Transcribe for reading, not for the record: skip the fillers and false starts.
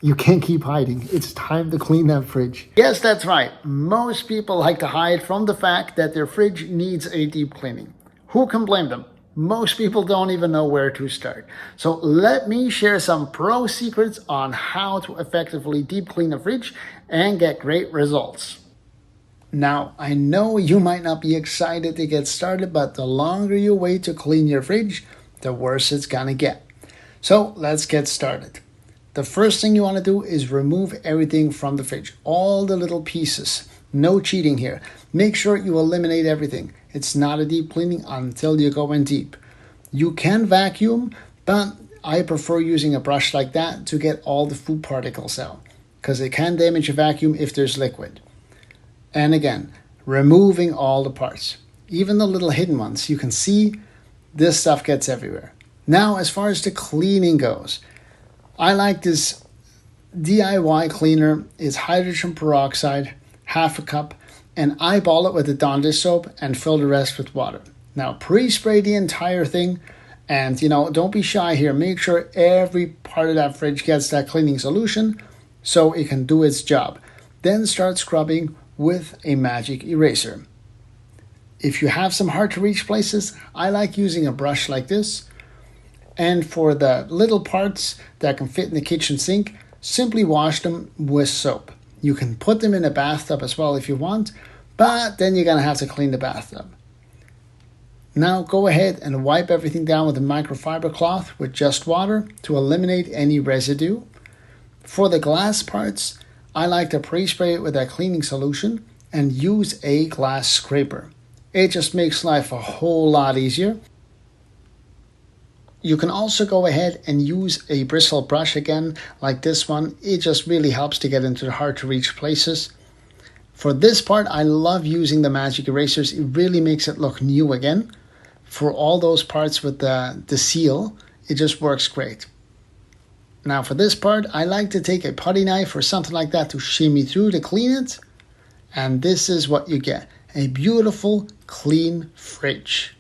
You can't keep hiding. It's time to clean that fridge. Yes, that's right. Most people like to hide from the fact that their fridge needs a deep cleaning. Who can blame them? Most people don't even know where to start. So let me share some pro secrets on how to effectively deep clean a fridge and get great results. Now, I know you might not be excited to get started, but the longer you wait to clean your fridge, the worse it's gonna get. So let's get started. The first thing you want to do is remove everything from the fridge, all the little pieces. No cheating here. Make sure you eliminate everything. It's not a deep cleaning until you go in deep. You can vacuum, but I prefer using a brush like that to get all the food particles out, because it can damage a vacuum if there's liquid. And again, removing all the parts, even the little hidden ones. You can see this stuff gets everywhere. Now, as far as the cleaning goes, I like this DIY cleaner. It's hydrogen peroxide, half a cup, and eyeball it with a Dawn dish soap and fill the rest with water. Now pre-spray the entire thing, and don't be shy here. Make sure every part of that fridge gets that cleaning solution so it can do its job. Then start scrubbing with a magic eraser. If you have some hard to reach places, I like using a brush like this. And for the little parts that can fit in the kitchen sink, simply wash them with soap. You can put them in a bathtub as well if you want, but then you're going to have to clean the bathtub. Now go ahead and wipe everything down with a microfiber cloth with just water to eliminate any residue. For the glass parts, I like to pre-spray it with that cleaning solution and use a glass scraper. It just makes life a whole lot easier. You can also go ahead and use a bristle brush again, like this one. It just really helps to get into the hard to reach places. For this part, I love using the magic erasers. It really makes it look new again. For all those parts with the seal, it just works great. Now for this part, I like to take a putty knife or something like that to shimmy through to clean it. And this is what you get, a beautiful, clean fridge.